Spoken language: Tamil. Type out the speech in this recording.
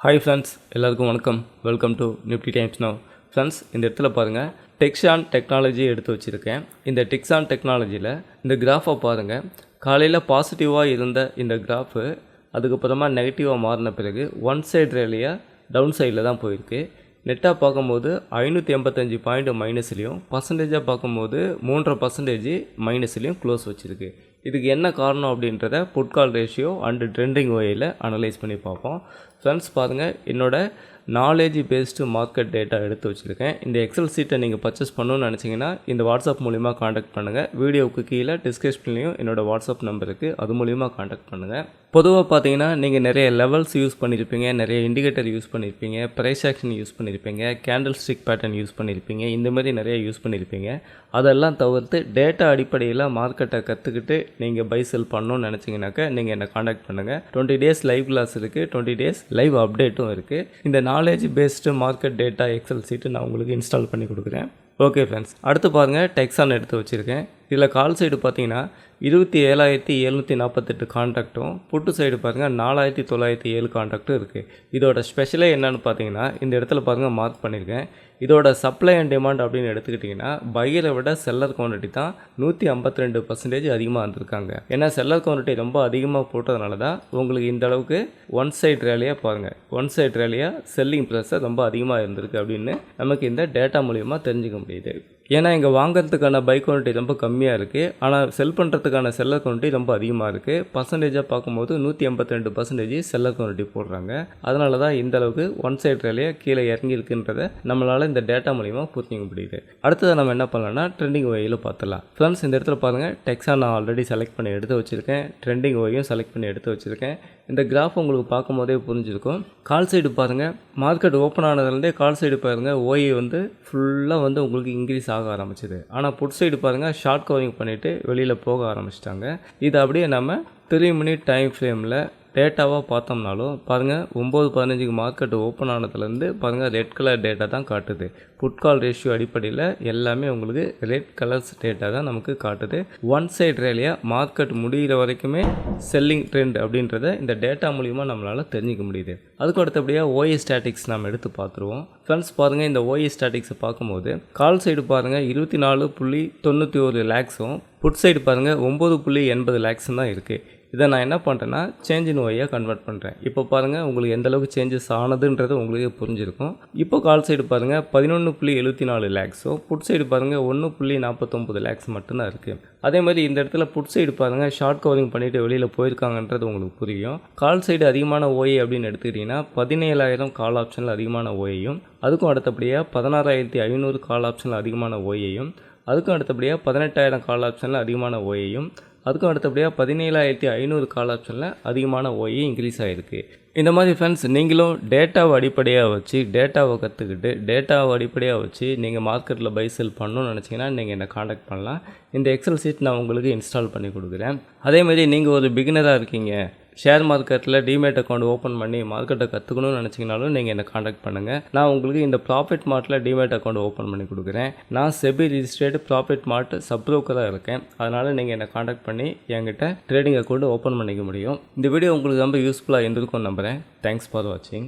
ஹாய் ஃப்ரெண்ட்ஸ், எல்லாருக்கும் வணக்கம். Welcome to Nifty times now. Friends, இந்த இடத்துல பாருங்கள், டெக்ஸான் டெக்னாலஜி எடுத்து வச்சுருக்கேன். இந்த டெக்ஸான் டெக்னாலஜியில் இந்த கிராஃபை பாருங்கள். காலையில் பாசிட்டிவாக இருந்த இந்த கிராஃபு அதுக்கப்புறமா நெகட்டிவாக மாறின பிறகு ஒன் சைடு ரேலியாக டவுன் சைடில் தான் போயிருக்கு. நெட்டாக பார்க்கும்போது 585 பாயிண்ட் மைனஸ்லேயும், பர்சன்டேஜாக பார்க்கும்போது 3.5% மைனஸ்லேயும் க்ளோஸ் வச்சுருக்கு. இதுக்கு என்ன காரணம் அப்படின்றத புட்கால் ரேஷியோ அண்டு ட்ரெண்டிங் வேயில் அனலைஸ் பண்ணி பார்ப்போம். ஃப்ரெண்ட்ஸ் பாருங்கள், என்னோடய நாலேஜ் பேஸ்டு மார்க்கெட் டேட்டா எடுத்து வச்சுருக்கேன். இந்த எக்ஸல் சீட்டை நீங்கள் பர்ச்சேஸ் பண்ணணும்னு நினச்சிங்கன்னா இந்த வாட்ஸ்அப் மூலிமா காண்டாக்ட் பண்ணுங்கள். வீடியோவுக்கு கீழே டிஸ்கிரிப்ஷன்லேயும் என்னோடய வாட்ஸ்அப் நம்பர் இருக்குது, அது மூலிமா காண்டாக்ட் பண்ணுங்கள். பொதுவாக பார்த்தீங்கன்னா நீங்கள் நிறைய லெவல்ஸ் யூஸ் பண்ணியிருப்பீங்க, நிறைய இண்டிகேட்டர் யூஸ் பண்ணியிருப்பீங்க, ப்ரைஸ் ஆக்ஷன் யூஸ் பண்ணியிருப்பீங்க, கேண்டில் ஸ்டிக் பேட்டர்ன் யூஸ் பண்ணியிருப்பீங்க, இந்த மாதிரி நிறைய யூஸ் பண்ணியிருப்பீங்க. அதெல்லாம் தவிர்த்து டேட்டா அடிப்படையில் மார்க்கெட்டை கற்றுக்கிட்டு நீங்கள் பை செல் பண்ணணும்னு நினச்சிங்கனாக்கா நீங்கள் என்னை காண்டாக்ட் பண்ணுங்கள். 20 days லைவ் கிளாஸ் இருக்குது, 20 days லைவ் அப்டேட்டும் இருக்குது. இந்த knowledge based market data Excel sheet நான் உங்களுக்கு இன்ஸ்டால் பண்ணி கொடுக்குறேன். ஓகே ஃப்ரெண்ட்ஸ், அடுத்து பாருங்கள், டெக்ஸான் எடுத்து வச்சுருக்கேன். இதில் கால் சைடு பார்த்தீங்கன்னா 27,748 கான்ட்ராக்டும், புட்டு சைடு பாருங்கள் 4,907 கான்ட்ராக்டும் இருக்குது. இதோட ஸ்பெஷலே என்னென்னு பார்த்தீங்கன்னா இந்த இடத்துல பாருங்கள் மார்க் பண்ணியிருக்கேன். இதோட சப்ளை அண்ட் டிமாண்ட் அப்படின்னு எடுத்துக்கிட்டிங்கன்னா பையரை விட செல்லர் குவான்டிட்டி தான் 152% அதிகமாக இருந்திருக்காங்க. ஏன்னா செல்லர் குவான்டிட்டி ரொம்ப அதிகமாக போட்டதுனால தான் உங்களுக்கு இந்த அளவுக்கு ஒன் சைடு ரேலியாக பாருங்கள், ஒன் சைடு ரேலியாக செல்லிங் ப்ரெஷர் ரொம்ப அதிகமாக இருந்திருக்கு அப்படின்னு நமக்கு இந்த டேட்டா மூலிமா தெரிஞ்சுக்க முடியுது. ஏன்னா இங்கே வாங்கிறதுக்கான பை குவான்டிட்டி ரொம்ப கம்மியாக இருக்குது, ஆனால் செல் பண்ணுறதுக்கான செல்லர் குவான்டிட்டி ரொம்ப அதிகமாக இருக்குது. பர்சன்டேஜாக பார்க்கும்போது 182% செல்லர் குவான்டிட்டி போடுறாங்க. அதனால தான் இந்த அளவுக்கு ஒன் சைடு ரேலியாக கீழே இறங்கி இருக்குன்றதை நம்மளால் இந்த டேட்டா மூலிமா புரிஞ்சிக்க முடியுது. அடுத்தது நம்ம என்ன பண்ணலாம்னா ட்ரெண்டிங் வேயில் பார்த்துலாம். ஃப்ரெண்ட்ஸ், இந்த இடத்துல பாருங்கள், டெக்ஸான் நான் ஆல்ரெடி செலக்ட் பண்ணி எடுத்து வச்சுருக்கேன், ட்ரெண்டிங் வேயும் செலக்ட் பண்ணி எடுத்து வச்சுருக்கேன். இந்த கிராஃப் உங்களுக்கு பார்க்கும் போதே புரிஞ்சிருக்கும். கால் சைடு பாருங்கள், மார்க்கெட் ஓப்பன் ஆனதுலேருந்தே கால் சைடு பாருங்கள் ஓய் ஃபுல்லாக உங்களுக்கு இன்க்ரீஸ் ஆக ஆரம்பிச்சிது. ஆனால் புட் சைடு பாருங்கள் ஷார்ட் கவரிங் பண்ணிவிட்டு வெளியில் போக ஆரம்பிச்சிட்டாங்க. இது அப்படியே நம்ம 3 minute டைம் ஃப்ரேமில் டேட்டாவாக பார்த்தோம்னாலும் பாருங்கள் 9:15 மார்க்கெட் ஓப்பன் ஆனதுலேருந்து பாருங்கள் ரெட் கலர் டேட்டா தான் காட்டுது. புட்கால் ரேஷியோ அடிப்படையில் எல்லாமே உங்களுக்கு ரெட் கலர்ஸ் டேட்டா தான் நமக்கு காட்டுது. ஒன் சைடு ரேலியாக மார்க்கெட் முடிகிற வரைக்குமே செல்லிங் ட்ரெண்ட் அப்படின்றத இந்த டேட்டா மூலிமா நம்மளால் தெரிஞ்சிக்க முடியுது. அதுக்கு அடுத்தபடியாக ஓஏ ஸ்டாட்டிக்ஸ் நம்ம எடுத்து பார்த்துருவோம். ஃப்ரெண்ட்ஸ் பாருங்கள், இந்த ஓஏ ஸ்டாட்டிக்ஸை பார்க்கும்போது கால் சைடு பாருங்கள் 24.91 லேக்ஸும், புட் சைடு பாருங்கள் 9.80 லேக்ஸும் தான் இருக்குது. இதை நான் என்ன பண்ணுறேன்னா சேஞ்ச் இன் ஒய்யாக கன்வெர்ட் பண்ணுறேன். இப்போ பாருங்கள் உங்களுக்கு எந்த அளவுக்கு சேஞ்சஸ் ஆனதுன்றது உங்களுக்கு புரிஞ்சிருக்கும். இப்போ கால் சைடு பாருங்கள் 11.74 லேக்ஸோ, புட் சைடு பாருங்கள் 1.49 லேக்ஸ் மட்டும்தான் இருக்குது. அதே மாதிரி இந்த இடத்துல புட் சைடு பாருங்கள் ஷார்ட் கவரிங் பண்ணிவிட்டு வெளியில் போயிருக்காங்கன்றது உங்களுக்கு புரியும். கால் சைடு அதிகமான ஓஏ அப்படின்னு எடுத்துக்கிட்டிங்கன்னா 17,000 கால் ஆப்ஷனில் அதிகமான ஓஏயும், அதுக்கும் அடுத்தபடியாக 16,500 கால் ஆப்ஷனில் அதிகமான ஓஏயும், அதுக்கும் அடுத்தபடியாக 18,000 கால் ஆப்ஷனில் அதிகமான ஓஏயும், அதுக்கும் அடுத்தபடியாக 17,500 கால் ஆப்ஷனில் அதிகமான ஓஏ இன்க்ரீஸ் ஆகிருக்கு. இந்த மாதிரி ஃப்ரெண்ட்ஸ், நீங்களும் டேட்டாவை அடிப்படையாக வச்சு டேட்டாவை கற்றுக்கிட்டு டேட்டாவை அடிப்படையாக வச்சு நீங்கள் மார்க்கெட்டில் பை செல் பண்ணணும்னு நினச்சிங்கன்னா நீங்கள் என்னை காண்டாக்ட் பண்ணலாம். இந்த எக்ஸல் சீட் நான் உங்களுக்கு இன்ஸ்டால் பண்ணி கொடுக்குறேன். அதேமாதிரி நீங்கள் ஒரு பிகினராக இருக்கீங்க, ஷேர் மார்க்கெட்டில் டிமேட் அக்கௌண்ட் ஓப்பன் பண்ணி மார்க்கெட்டை கற்றுக்கணும்னு நினச்சிங்கனாலும் நீங்கள் என்னை காண்டாக்ட் பண்ணுங்கள். நான் உங்களுக்கு இந்த ப்ராஃபிட் மார்ட்டில் டிமேட் அக்கௌண்ட் ஓப்பன் பண்ணி கொடுக்குறேன். நான் செபி ரிஜிஸ்டர்டு ப்ராஃபிட் மார்ட் சப்ரோக்கராக இருக்கேன். அதனால் நீங்கள் என்னை காண்டாக்ட் பண்ணி என்கிட்ட ட்ரேடிங் அக்கௌண்ட் ஓப்பன் பண்ணிக்க முடியும். இந்த வீடியோ உங்களுக்கு ரொம்ப யூஸ்ஃபுல்லாக இருந்திருக்கும் நம்புகிறேன். தேங்க்ஸ் ஃபார் வாட்சிங்.